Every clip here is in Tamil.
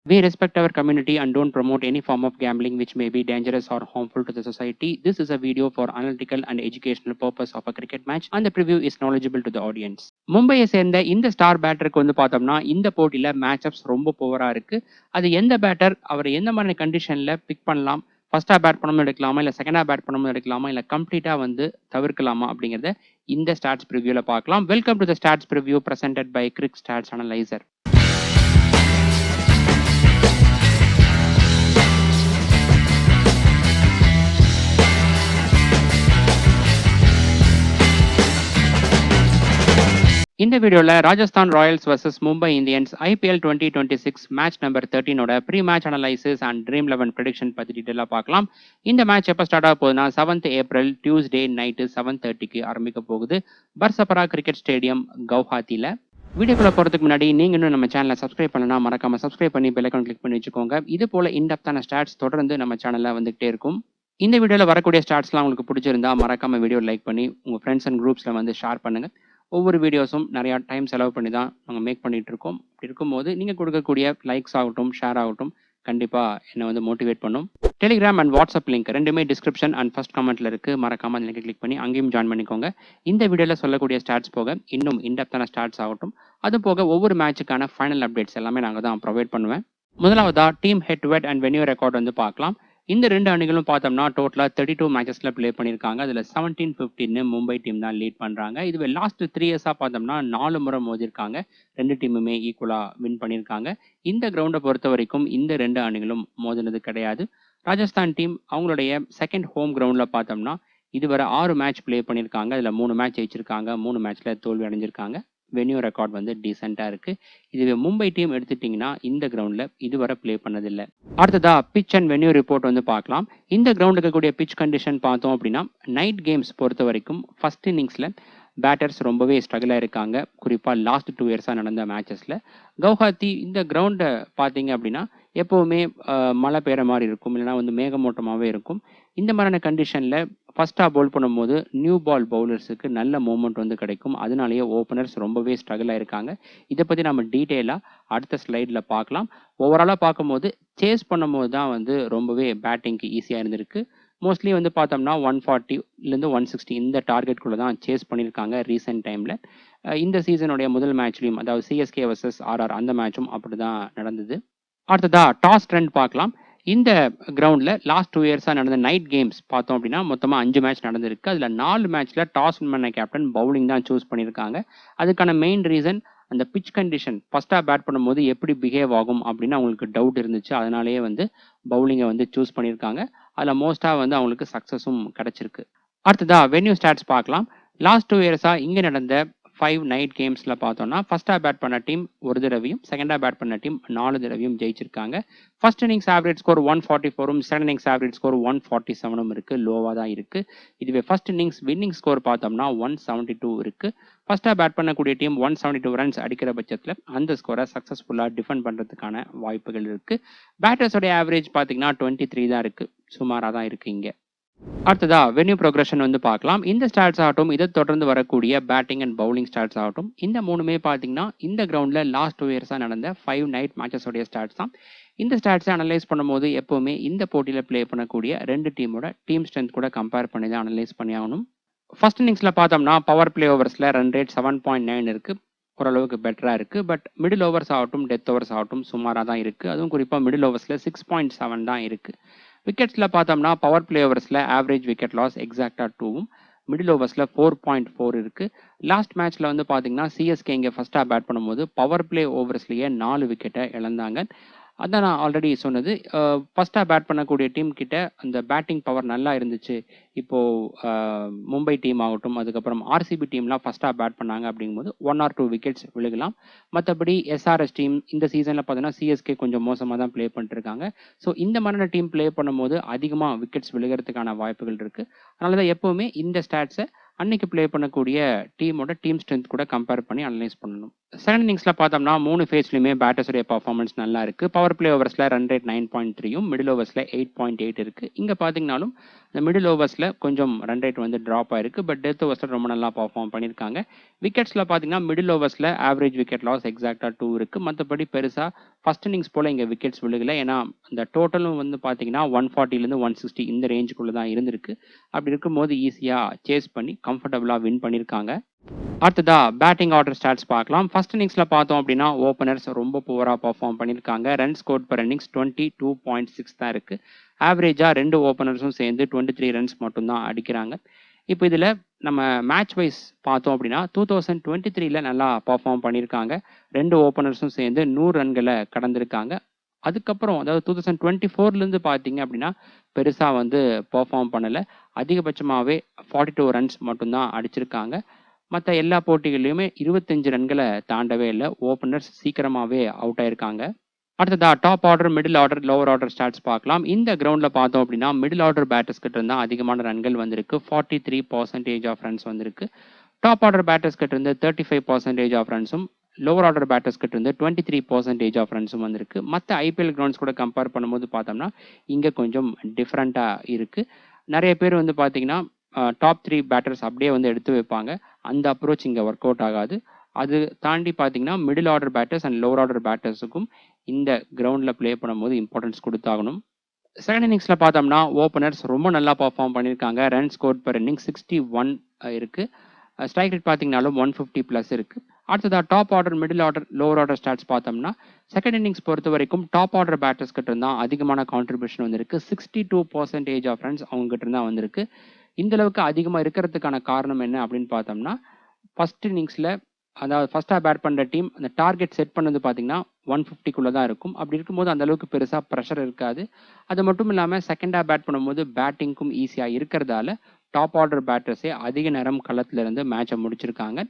We respect our community and don't promote any form of gambling which may be dangerous or harmful to the society. This is a video for analytical and educational purpose of a cricket match and the preview is knowledgeable to the audience. மும்பையை சேர்ந்த இந்த ஸ்டார் பேட்டருக்கு வந்து பார்த்தோம்னா இந்த போட்டியில் மேட்சப்ஸ் ரொம்ப புவராக இருக்குது. அது எந்த பேட்டர் அவர் எந்த மாதிரி கண்டிஷனில் பிக் பண்ணலாம், ஃபர்ஸ்டாக பேட் பண்ணணும் எடுக்கலாமா, இல்லை செகண்டாக பேட் பண்ணணும் எடுக்கலாமா, இல்லை கம்ப்ளீட்டாக வந்து தவிர்க்கலாமா அப்படிங்கிறத இந்த ஸ்டாட்ஸ் ப்ரிவியூவில் பார்க்கலாம். Welcome to the stats preview presented by cric stats analyser. இந்த வீடியோவில் Rajasthan Royals vs Mumbai Indians IPL 2026 match number 13ஓட pre match analysis and dream 11 prediction பற்றி டீட்டெயிலாக பார்க்கலாம். இந்த மேட்ச் எப்போ ஸ்டார்ட் ஆக போகுதுன்னா 7th ஏப்ரல் டியூஸ்டே நைட்டு 7:30க்கு ஆரம்பிக்க போகுது பர்சபரா கிரிக்கெட் ஸ்டேடியம் கவுஹாத்தியில். வீடியோக்குள்ள போகிறதுக்கு முன்னாடி நீங்கள் இன்னும் நம்ம சேனலை சப்ஸ்கிரைப் பண்ணலாம், மறக்காமல் சப்ஸ்கிரைப் பண்ணி பெல் ஐகான் கிளிக் பண்ணி வச்சுக்கோங்க. இது போல் இன்டெப்த்தான ஸ்டாட்ஸ் தொடர்ந்து நம்ம சேனலில் வந்துகிட்டே இருக்கும். இந்த வீடியோவில் வரக்கூடிய ஸ்டாட்ஸ்லாம் உங்களுக்கு பிடிச்சிருந்தா மறக்காமல் வீடியோ லைக் பண்ணி உங்கள் ஃப்ரெண்ட்ஸ் அண்ட் குரூப்ஸில் வந்து ஷேர் பண்ணுங்கள். ஒவ்வொரு வீடியோஸும் நிறையா டைம் செலவு பண்ணி தான் நாங்கள் மேக் பண்ணிகிட்டு இருக்கோம். அப்படி இருக்கும்போது நீங்கள் கொடுக்கக்கூடிய லைக்ஸ் ஆகட்டும், ஷேர் ஆகட்டும், கண்டிப்பாக என்னை வந்து மோட்டிவேட் பண்ணும். டெலிகிராம் அண்ட் வாட்ஸ்அப் லிங்க் ரெண்டுமே டிஸ்கிரிப்ஷன் அண்ட் ஃபர்ஸ்ட் கமெண்ட்டில் இருக்குது. மறக்காமல் லிங்க் கிளிக் பண்ணி அங்கேயும் ஜாயின் பண்ணிக்கோங்க. இந்த வீடியோவில் சொல்லக்கூடிய ஸ்டாட்ஸ் போக இன்னும் இன்டெப்த்தான ஸ்டாட்ஸ் ஆகட்டும், அது போக ஒவ்வொரு மேட்சுக்கான ஃபைனல் அப்டேட்ஸ் எல்லாமே நாங்கள் தான் ப்ரொவைட் பண்ணுவேன். முதலாவதாக team head to head and venue record வந்து பார்க்கலாம். இந்த ரெண்டு அணிகளும் பார்த்தோம்னா டோட்டலாக 32 மேட்சஸில் ப்ளே பண்ணியிருக்காங்க. அதில் 17-15 மும்பை டீம் தான் லீட் பண்ணுறாங்க. இதுவே லாஸ்ட் 3 இயர்ஸாக பார்த்தோம்னா 4 முறை மோதிருக்காங்க. ரெண்டு டீமுமே ஈக்குவலாக வின் பண்ணியிருக்காங்க. இந்த கிரவுண்டை பொறுத்த வரைக்கும் இந்த ரெண்டு அணிகளும் மோதினது கிடையாது. ராஜஸ்தான் டீம் அவங்களுடைய செகண்ட் ஹோம் கிரவுண்டில் பார்த்தோம்னா இதுவரை 6 மேட்ச் ப்ளே பண்ணியிருக்காங்க. அதில் 3 மேட்ச் ஜெயிச்சிருக்காங்க, 3 மேட்ச்சில் தோல்வி அடைஞ்சிருக்காங்க. வென்யூ ரெக்கார்ட் வந்து டீசெண்டாக இருக்குது. இதுவே மும்பை டீம் எடுத்துட்டிங்கன்னா இந்த கிரவுண்டில் இதுவரை ப்ளே பண்ணதில்லை. அடுத்ததாக பிச் அண்ட் வென்யூ ரிப்போர்ட் வந்து பார்க்கலாம். இந்த கிரவுண்டுக்கு இருக்கக்கூடிய பிச் கண்டிஷன் பார்த்தோம் அப்படின்னா நைட் கேம்ஸ் பொறுத்த வரைக்கும் ஃபர்ஸ்ட் இன்னிங்ஸில் பேட்டர்ஸ் ரொம்பவே ஸ்ட்ரகிளாக இருக்காங்க. குறிப்பாக லாஸ்ட் 2 இயர்ஸாக நடந்த மேட்சஸில் கவுஹாத்தி இந்த கிரவுண்டை பார்த்தீங்க அப்படின்னா எப்போவுமே மழை பெய்கிற மாதிரி இருக்கும், இல்லைனா வந்து மேகமூட்டமாகவே இருக்கும். இந்த மாதிரியான கண்டிஷனில் ஃபஸ்ட்டாக பவுல் பண்ணும்போது நியூ பால் பவுலர்ஸுக்கு நல்ல மூமெண்ட் வந்து கிடைக்கும். அதனாலேயே ஓப்பனர்ஸ் ரொம்பவே ஸ்ட்ரகிளாக இருக்காங்க. இதை பற்றி நம்ம டீட்டெயிலாக அடுத்த ஸ்லைடில் பார்க்கலாம். ஓவராலாக பார்க்கும்போது சேஸ் பண்ணும்போது தான் வந்து ரொம்பவே பேட்டிங்க்கு ஈஸியாக இருந்திருக்கு. மோஸ்ட்லி வந்து பார்த்தோம்னா 140லேருந்து 160 இந்த டார்கெட்குள்ளே தான் சேஸ் பண்ணியிருக்காங்க ரீசெண்ட் டைமில். இந்த சீசனுடைய முதல் மேட்ச்லையும், அதாவது சிஎஸ்கே வர்சஸ் ஆர்ஆர் அந்த மேட்சும் அப்படி தான் நடந்தது. அடுத்ததாக டாஸ் ட்ரெண்ட் பார்க்கலாம். இந்த கிரவுண்டில் லாஸ்ட் 2 இயர்ஸாக நடந்த நைட் கேம்ஸ் பார்த்தோம் அப்படின்னா மொத்தமாக 5 மேட்ச் நடந்திருக்கு. அதில் 4 மேட்ச்சில் டாஸ் வின் பண்ண கேப்டன் பவுலிங் தான் சூஸ் பண்ணியிருக்காங்க. அதுக்கான மெயின் ரீசன் அந்த பிச் கண்டிஷன் ஃபஸ்ட்டாக பேட் பண்ணும்போது எப்படி பிஹேவ் ஆகும் அப்படின்னு அவங்களுக்கு டவுட் இருந்துச்சு. அதனாலேயே வந்து பவுலிங்கை வந்து சூஸ் பண்ணியிருக்காங்க. அதில் மோஸ்ட்டாக வந்து அவங்களுக்கு சக்ஸஸும் கிடச்சிருக்கு. அடுத்ததாக வென்யூ ஸ்டாட்ஸ் பார்க்கலாம். லாஸ்ட் 2 இயர்ஸாக இங்கே நடந்த 5 நைட் கேம்ஸில் பார்த்தோம்னா ஃபஸ்ட்டாக பேட் பண்ண டீம் ஒரு தடவையும், செகண்டாக பேட் பண்ண டீம் 4 தடவையும் ஜெயிச்சிருக்காங்க. ஃபர்ஸ்ட் இன்னிங்ஸ் ஆவரேஜ் ஸ்கோர் 144ம், செகண்ட் இன்னிங்ஸ் ஆவரேஜ் ஸ்கோர் 147ம் இருக்குது, லோவாக தான் இருக்குது. இதுவே ஃபர்ஸ்ட் இன்னிங்ஸ் வின்னிங் ஸ்கோர் பார்த்தோம்னா 172 இருக்குது. ஃபர்ஸ்ட்டாக பேட் பண்ணக்கூடிய டீம் 172 ரன்ஸ் அடிக்கிற பட்சத்தில் அந்த ஸ்கோரை சக்ஸஸ்ஃபுல்லாக டிஃபெண்ட் பண்ணுறதுக்கான வாய்ப்புகள் இருக்குது. பேட்டர்ஸோடைய ஆவரேஜ் பார்த்தீங்கன்னா 23 தான் இருக்குது, சுமாராக தான் இருக்குது இங்கே. அடுத்ததா வென்யூ ப்ரோக்ரஷன் வந்து பார்க்கலாம். இந்த ஸ்டாட்ஸ் ஆகட்டும், இதை தொடர்ந்து வரக்கூடிய பேட்டிங் அண்ட் பவுலிங் ஸ்டாட்ஸ் ஆகட்டும், இந்த மூணுமே பார்த்தீங்கன்னா இந்த கிரவுண்டில் லாஸ்ட் 2 இயர்ஸாக நடந்த 5 நைட் மேட்சஸோடைய ஸ்டாட்ஸ் தான். இந்த ஸ்டாட்ஸை அனலைஸ் பண்ணும்போது எப்போவுமே இந்த போட்டியில் ப்ளே பண்ணக்கூடிய ரெண்டு டீமோட டீம் ஸ்ட்ரென்த் கூட கம்பேர் பண்ணி தான் அனலைஸ் பண்ணி ஆகணும். ஃபர்ஸ்ட் இன்னிங்ஸில் பார்த்தோம்னா பவர் பிளே ஓவர்ஸில் ரன் ரேட் 7.9 இருக்குது, ஓரளவுக்கு பெட்டராக இருக்குது. பட் மிடில் ஓவர்ஸ் ஆகட்டும், டெத் ஓவர்ஸ் ஆகட்டும் சுமாராக தான் இருக்குது. அதுவும் குறிப்பாக மிடில் ஓவர்ஸில் 6.7 தான் இருக்குது. விக்கெட்ஸில் பார்த்தோம்னா பவர் பிளே ஓவர்ஸில் ஆவரேஜ் விக்கெட் லாஸ் எக்ஸாக்டாக 2வும், மிடில் ஓவர்ஸில் 4.4 இருக்குது. லாஸ்ட் மேட்ச்சில் வந்து பார்த்தீங்கன்னா சிஎஸ்கே இங்கே ஃபஸ்ட்டாக பேட் பண்ணும்போது பவர் பிளே ஓவர்ஸ்லேயே 4 விக்கெட்டை இழந்தாங்க. அதான் நான் ஆல்ரெடி சொன்னது, ஃபஸ்ட்டாக பேட் பண்ணக்கூடிய டீம் கிட்ட அந்த பேட்டிங் பவர் நல்லா இருந்துச்சு. இப்போது மும்பை டீம் ஆகட்டும், அதுக்கப்புறம் ஆர்சிபி டீம்லாம் ஃபஸ்ட்டாக பேட் பண்ணாங்க அப்படிங்கும்போது 1 or 2 விக்கெட்ஸ் விழுகலாம். மற்றபடி எஸ்ஆர்எஸ் டீம் இந்த சீசனில் பார்த்தீங்கன்னா சிஎஸ்கே கொஞ்சம் மோசமாக தான் ப்ளே பண்ணிட்டுருக்காங்க. ஸோ இந்த மாதிரியான டீம் ப்ளே பண்ணும்போது அதிகமாக விக்கெட்ஸ் விழுகிறதுக்கான வாய்ப்புகள் இருக்குது. அதனால தான் எப்போவுமே இந்த ஸ்டாட்ஸை அன்னைக்கு ப்ளே பண்ணக்கூடிய டீமோட டீம் ஸ்ட்ரென்த் கூட கம்பேர் பண்ணி அனலைஸ் பண்ணணும். செகண்ட் இன்னிங்ஸில் பார்த்தோம்னா 3 ஃபேஸ்லையுமே பேட்டர்ஸுடைய பர்ஃபார்மன்ஸ் நல்லா இருக்குது. பவர் பிளே ஓவர்ஸில் ரன் ரேட் 9.3யும், மிடில் ஓவர்ஸில் 8.8 இருக்குது. இங்கே பார்த்தீங்கன்னாலும் இந்த மிடில் ஓவர்ஸில் கொஞ்சம் ரன் ரேட் வந்து ட்ராப் ஆயிருக்கு. பட் டெத் ஓவர்ஸில் ரொம்ப நல்லா பர்ஃபார்ம் பண்ணியிருக்காங்க. விக்கெட்ஸில் பார்த்தீங்கன்னா மிடில் ஓவர்ஸில் ஆவரேஜ் விக்கெட் லாஸ் எக்ஸாக்டாக 2 இருக்குது. மற்றபடி பெருசாக ஃபர்ஸ்ட் இன்னிங்ஸ் போல் இங்கே விக்கெட்ஸ் விழுகலை. ஏன்னா இந்த டோட்டலும் வந்து பார்த்தீங்கன்னா 140லேருந்து 160 இந்த ரேஞ்சுக்குள்ளே தான் இருந்திருக்கு. அப்படி இருக்கும்போது ஈஸியாக சேஸ் பண்ணி கம்ஃபர்டபுளாக வின் பண்ணியிருக்காங்க. அடுத்ததா பேட்டிங் ஆர்டர் ஸ்டாட்ஸ் பார்க்கலாம். ஃபர்ஸ்ட் இன்னிங்ஸில் பார்த்தோம் அப்படின்னா ஓப்பனர்ஸ் ரொம்ப புவராக பர்ஃபார்ம் பண்ணியிருக்காங்க. ரன் ஸ்கோர் பர் இன்னிங்ஸ் 22.6 தான் இருக்குது. ஆவரேஜாக 2 ஓப்பனர்ஸும் சேர்ந்து 23 ரன்ஸ் மட்டும்தான் அடிக்கிறாங்க. இப்போ இதில் நம்ம மேட்ச் வைஸ் பார்த்தோம் அப்படின்னா 2023ல் நல்லா பர்ஃபார்ம் பண்ணியிருக்காங்க. 2 ஓப்பனர்ஸும் சேர்ந்து 100 ரன்களை கடந்திருக்காங்க. அதுக்கப்புறம் அதாவது 2024லேருந்து பார்த்தீங்க அப்படின்னா பெருசாக வந்து பர்ஃபார்ம் பண்ணலை. அதிகபட்சமாகவே 42 ரன்ஸ் மட்டும்தான் அடிச்சிருக்காங்க. மற்ற எல்லா போட்டிகள்லையுமே 25 ரன்களை தாண்டவே இல்லை. ஓப்பனர்ஸ் சீக்கிரமாகவே அவுட் ஆயிருக்காங்க. அடுத்ததா top order, middle order, lower order stats பார்க்கலாம். இந்த கிரவுண்டில் பார்த்தோம் அப்படின்னா மிடில் ஆர்டர் பேட்டர்ஸ் கிட்ட இருந்தால் அதிகமான ரன்கள் வந்திருக்கு. 43% ஆஃப் ரன்ஸ் வந்திருக்கு. டாப் ஆர்டர் பேட்டர்ஸ் கிட்ட இருந்து 35% ஆஃப் ரன்ஸும், லோவர் ஆர்டர் பேட்டர்ஸ் கிட்ட இருந்து 23% ஆஃப் ரன்ஸும் வந்திருக்கு. மற்ற ஐபிஎல் கிரவுண்ட்ஸ் கூட கம்பேர் பண்ணும்போது பார்த்தோம்னா இங்கே கொஞ்சம் டிஃப்ரெண்ட்டாக இருக்குது. நிறைய பேர் வந்து பார்த்தீங்கன்னா டாப் 3 பேட்டர்ஸ் அப்படியே வந்து எடுத்து வைப்பாங்க. அந்த அப்ரோச் இங்கே ஒர்க் அவுட் ஆகாது. அது தாண்டி பார்த்தீங்கன்னா middle order batters and lower order பேட்டர்ஸுக்கும் இந்த கிரவுண்டில் ப்ளே பண்ணும்போது இம்பார்ட்டன்ஸ் கொடுத்தாகணும். செகண்ட் இன்னிங்ஸில் பார்த்தோம்னா ஓப்பனர்ஸ் ரொம்ப நல்லா பர்ஃபார்ம் பண்ணியிருக்காங்க. ரன் ஸ்கோர் பர் இன்னிங் 61 இருக்குது. ஸ்ட்ரைக் ரேட் பார்த்தீங்கன்னாலும் 150+ இருக்குது. அடுத்ததாக top order, middle order, lower order stats பார்த்தோம்னா செகண்ட் இன்னிங்ஸ் பொறுத்த வரைக்கும் டாப் ஆர்டர் பேட்டர்ஸ் கிட்ட இருந்தால் அதிகமான கான்ட்ரிபியூஷன் வந்திருக்கு. 62% ஆஃப் ரன்ஸ் அவங்க கிட்ட இருந்தால் வந்திருக்கு. இந்த அளவுக்கு அதிகமாக இருக்கிறதுக்கான காரணம் என்ன அப்படின்னு பார்த்தோம்னா ஃபர்ஸ்ட் இன்னிங்ஸில் அதாவது ஃபர்ஸ்ட்டாக பேட் பண்ணுற டீம் அந்த டார்கெட் செட் பண்ணது பார்த்தீங்கன்னா 150க்குள்ளே தான் இருக்கும். அப்படி இருக்கும்போது அந்த அளவுக்கு பெருசாக ப்ரெஷர் இருக்காது. அது மட்டும் இல்லாமல் செகண்டாக பேட் பண்ணும்போது பேட்டிங்க்கும் ஈஸியாக இருக்கிறதால டாப் ஆர்டர் பேட்டர்ஸே அதிக நேரம் களத்தில் இருந்து மேட்சை முடிச்சிருக்காங்க.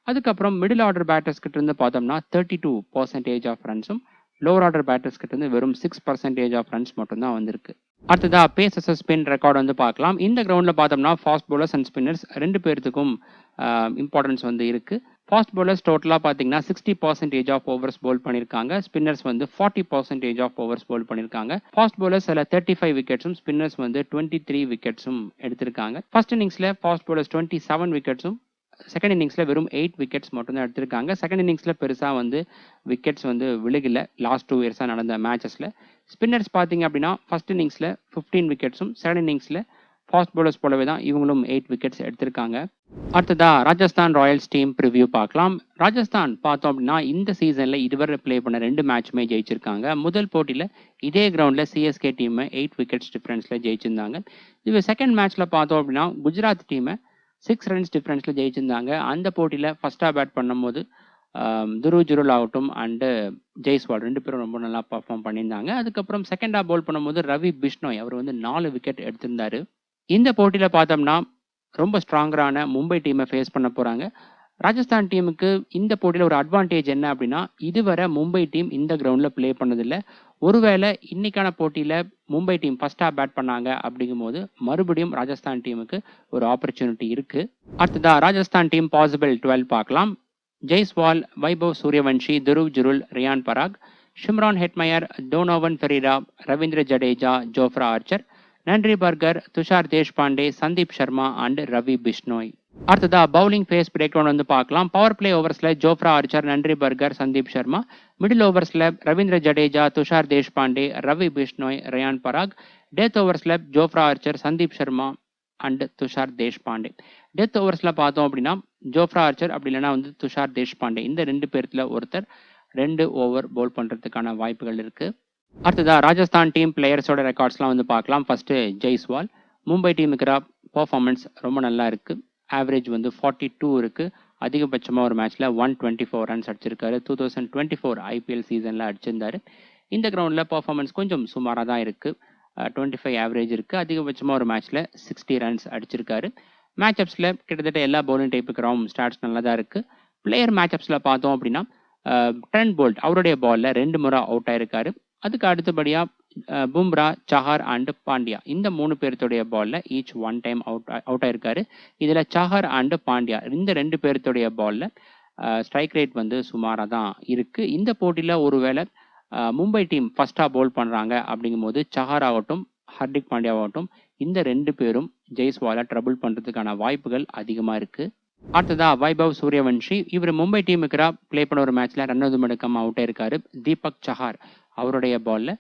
அதுக்கப்புறம் மிடில் ஆர்டர் பேட்டர்ஸ் கிட்ட இருந்து பார்த்தோம்னா 32% ஆஃப் ரன்ஸும், லோவர் ஆர்டர் பேட்டர்ஸ் கிட்ட இருந்து வெறும் 6% ஆஃப் ரன்ஸ் மட்டும்தான் வந்திருக்கு. அடுத்ததா பேஸ் ஸ்பின் ரெக்கார்டு வந்து பார்க்கலாம். இந்த கிரவுண்டில் பார்த்தோம்னா ஃபாஸ்ட் பவுலர்ஸ் அண்ட் ஸ்பின்னர்ஸ் 2 பேர்த்துக்கும் இம்பார்ட்டன்ஸ் வந்து இருக்குது. ஃபாஸ்ட் பவுலர்ஸ் டோட்டலாக பார்த்தீங்கன்னா 60% ஆஃப் ஓவர்ஸ் போல் பண்ணியிருக்காங்க. ஸ்பின்னர்ஸ் வந்து 40% ஆஃப் ஓவர்ஸ் போல் பண்ணியிருக்காங்க. ஃபாஸ்ட் பவுலர்ஸ் அதில் 35 விக்கெட்ஸும், ஸ்பின்னர்ஸ் வந்து 23 விக்கெட்ஸும் எடுத்திருக்காங்க. ஃபர்ஸ்ட் இன்னிங்ஸில் ஃபாஸ்ட் பவுலர்ஸ் 27 விக்கெட்ஸும், செகண்ட் இன்னிங்ஸில் வெறும் 8 விக்கெட்ஸ் மட்டும் தான் எடுத்திருக்காங்க. செகண்ட் இன்னிங்ஸில் பெருசாக வந்து விக்கெட்ஸ் வந்து விழுகல லாஸ்ட் 2 இயர்ஸாக நடந்த மேட்சஸில். ஸ்பின்னர்ஸ் பார்த்தீங்க அப்படின்னா ஃபர்ஸ்ட் இன்னிங்ஸில் 15 விக்கெட்ஸும், செகண்ட் இன்னிங்ஸில் ஃபாஸ்ட் பவுலர்ஸ் போலவே தான் இவங்களும் 8 விக்கெட்ஸ் எடுத்திருக்காங்க. அடுத்ததா ராஜஸ்தான் ராயல்ஸ் டீம் ப்ரிவ்யூ பார்க்கலாம். ராஜஸ்தான் பார்த்தோம் அப்படின்னா இந்த சீசனில் இதுவரை ப்ளே பண்ண 2 மேட்சுமே ஜெயிச்சிருக்காங்க. முதல் போட்டியில் இதே கிரவுண்டில் சிஎஸ்கே டீமை 8 விக்கெட்ஸ் டிஃப்ரென்ஸில் ஜெயிச்சிருந்தாங்க. இது செகண்ட் மேட்ச்சில் பார்த்தோம் அப்படின்னா குஜராத் டீமை 6 ரன்ஸ் டிஃப்ரென்ஸில் ஜெயிச்சிருந்தாங்க. அந்த போட்டியில் ஃபர்ஸ்ட்டாக பேட் பண்ணும்போது துருவ் ஜுரல் ஆகட்டும் அண்டு ஜெய்ஸ்வால் 2 பேரும் ரொம்ப நல்லா பர்ஃபார்ம் பண்ணியிருந்தாங்க. அதுக்கப்புறம் செகண்டாக பவுல் பண்ணும்போது ரவி பிஷ்ணோய் அவர் வந்து 4 விக்கெட் எடுத்திருந்தார். இந்த போட்டியில் பார்த்தோம்னா ரொம்ப ஸ்ட்ராங்கரான மும்பை டீமை ஃபேஸ் பண்ண போகிறாங்க. ராஜஸ்தான் டீமுக்கு இந்த போட்டியில் ஒரு அட்வான்டேஜ் என்ன அப்படின்னா இதுவரை மும்பை டீம் இந்த கிரவுண்டில் ப்ளே பண்ணதில்லை. ஒருவேளை இன்னைக்கான போட்டியில் மும்பை டீம் ஃபர்ஸ்ட்டாக பேட் பண்ணாங்க அப்படிங்கும்போது மறுபடியும் ராஜஸ்தான் டீமுக்கு ஒரு ஆப்பர்ச்சுனிட்டி இருக்குது. அடுத்ததாக ராஜஸ்தான் டீம் பாசிபிள் 12 பார்க்கலாம். Jaiswal, Vaibhav Suryavanshi, Dhruv Jurel, Riyan Parag, Shimron Hetmyer, Donovan Ferreira, Ravindra Jadeja, Jofra Archer, Nandre Burger, Tushar Deshpande, Sandeep Sharma and Ravi Bishnoi. அடுத்ததா பவுலிங் ஃபேஸ் பிரேக் டவுன் வந்து பார்க்கலாம். பவர் பிளே ஓவர்ஸில் Jofra Archer, Nandre Burger, Sandeep Sharma. Middle ஓவர்ஸில் ரவீந்திர ஜடேஜா, துஷார் தேஷ்பாண்டே, ரவி பிஷ்ணோய், ரியான் பராக். டெத் ஓவர்ஸில் Jofra Archer, Sandeep Sharma and Tushar Deshpande. Death ஓவர்ஸில் பார்த்தோம் அப்படின்னா ஜோஃப்ரா ஆர்ச்சர் அப்படி இல்லைனா வந்து துஷார் தேஷ்பாண்டே இந்த 2 பேர்த்தில் ஒருத்தர் 2 ஓவர் பவுல் பண்ணுறதுக்கான வாய்ப்புகள் இருக்குது. அடுத்ததா ராஜஸ்தான் டீம் பிளேயர்ஸோட ரெக்கார்ட்ஸ்லாம் வந்து பார்க்கலாம். ஃபர்ஸ்ட்டு ஜெய்ஸ்வால். மும்பை டீமுக்கு பர்ஃபார்மன்ஸ் ரொம்ப நல்லா இருக்குது. ஆவரேஜ் வந்து 42 இருக்குது. அதிகபட்சமாக ஒரு மேட்ச்சில் 124 ரன்ஸ் அடிச்சிருக்காரு. 2024 ஐபிஎல் சீசனில் அடிச்சிருந்தாரு. இந்த கிரவுண்டில் பர்ஃபார்மன்ஸ் கொஞ்சம் சுமாராக தான் இருக்குது. 25 ஆவரேஜ் இருக்குது. அதிகபட்சமாக ஒரு மேட்ச்சில் 60 ரன்ஸ் அடிச்சிருக்காரு. மேட்சப்ஸில் கிட்டத்தட்ட எல்லா பவுலிங் டைப்புக்கு ஸ்டாட்ஸ் நல்லா தான் இருக்குது. பிளேயர் மேட்சப்ஸில் பார்த்தோம் அப்படின்னா ட்ரெண்ட் போல்ட் அவருடைய பாலில் 2 முறை அவுட் ஆயிருக்காரு. அதுக்கு அடுத்தபடியாக பும்ரா, சஹார் அண்ட் பாண்டியா இந்த 3 பேர்த்துடைய பாலில் ஈச் 1 டைம் அவுட் ஆயிருக்காரு. இதில் சஹார் அண்ட் பாண்டியா இந்த 2 பேர்த்துடைய பாலில் ஸ்ட்ரைக் ரேட் வந்து சுமாராக தான் இருக்குது. இந்த போட்டியில் ஒருவேளை மும்பை டீம் ஃபர்ஸ்ட்டாக பவுல் பண்ணுறாங்க அப்படிங்கும்போது சஹார் ஆகட்டும் ஹர்திக் பாண்டியாவாகட்டும் இந்த 2 பேரும் ஜெய்ஸ்வாலை ட்ரபிள் பண்ணுறதுக்கான வாய்ப்புகள் அதிகமாக இருக்குது. அடுத்ததா வைபவ் சூரியவன்ஷி. இவர் மும்பை டீமுக்கு ப்ளே பண்ண ஒரு மேட்ச்ல ரன் எதுவும் எடுக்காம அவுட் ஆயிருக்காரு. தீபக் சஹார் அவருடைய பால்ல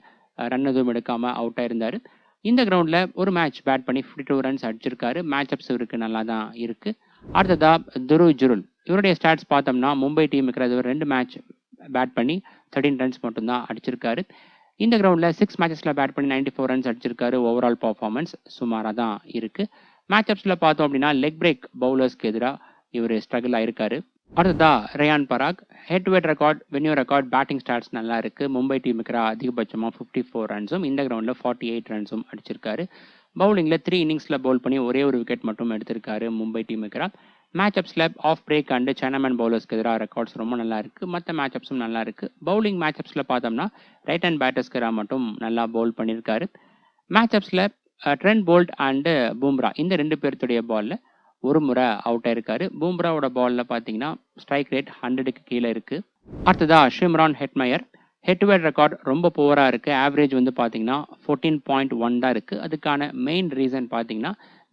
ரன் எதுவும் எடுக்காம அவுட் ஆயிருந்தாரு. இந்த கிரவுண்ட்ல ஒரு மேட்ச் பேட் பண்ணி 52 ரன்ஸ் அடிச்சிருக்காரு. மேட்ச் அப்ஸ் இவருக்கு நல்லா தான் இருக்கு. அடுத்ததா துருவ் ஜுருல். இவருடைய ஸ்டாட்ஸ் பார்த்தோம்னா மும்பை டீமுக்கு அது 2 மேட்ச் பேட் பண்ணி 13 ரன்ஸ் மட்டும்தான் அடிச்சிருக்காரு. இந்த கிரவுண்ட்ல 6 மேட்சஸ்ல பேட் பண்ணி 94 ரன்ஸ் அடிச்சிருக்காரு. ஓவரால் பர்ஃபார்மன்ஸ் சுமாராக தான் இருக்கு. மேட்ச் அப்ஸ்ல பார்த்தோம் அப்படின்னா லெக் பிரேக் பவுலர்ஸ்க்கு எதிராக இவர் ஸ்ட்ரகிள் ஆயிருக்காரு. அடுத்ததா Riyan Parag. Head to head record, venue record, batting stats நல்லா இருக்கு. மும்பை டீமுக்கு அதிகபட்சமா 54 ரன்ஸும் இந்த கிரவுண்ட்ல 48 ரன்ஸும் அடிச்சிருக்காரு. பவுலிங்ல 3 இன்னிங்ஸ்ல பவுல் பண்ணி ஒரே ஒரு விக்கெட் மட்டும் எடுத்திருக்காரு மும்பை டீமுக்கு. மேட்ச் அப்ஸ்ல ஆஃப் பிரேக் அண்ட் சைனாமேன் பவுலர்ஸ்க்கு எதிராக ரெக்கார்ட்ஸ் ரொம்ப நல்லா இருக்கு. மற்ற மேட்ச் அப்ஸும் நல்லா இருக்கு. பவுலிங் மேட்ச் அப்ஸ்ல பார்த்தோம்னா ரைட் ஹேண்ட் பேட்டர்ஸ்க்கு எதிராக மட்டும் நல்லா பவுல் பண்ணியிருக்காரு. மேட்ச் அப்ஸ்ல ட்ரெண்ட் போல்ட் அண்ட் பும்ரா இந்த 2 பேர்த்துடைய பால்ல ஒரு முறை அவுட் ஆயிருக்காரு. பும்ராவோட பால்ல பார்த்தீங்கன்னா ஸ்ட்ரைக் ரேட் 100க்கு கீழே இருக்கு. அடுத்ததா ஷிம்ரான் Hetmyer. Head to head record ரொம்ப புவரா இருக்கு. ஆவரேஜ் வந்து பார்த்தீங்கன்னா 14.1 தான் இருக்கு. அதுக்கான மெயின் ரீசன் பார்த்தீங்கன்னா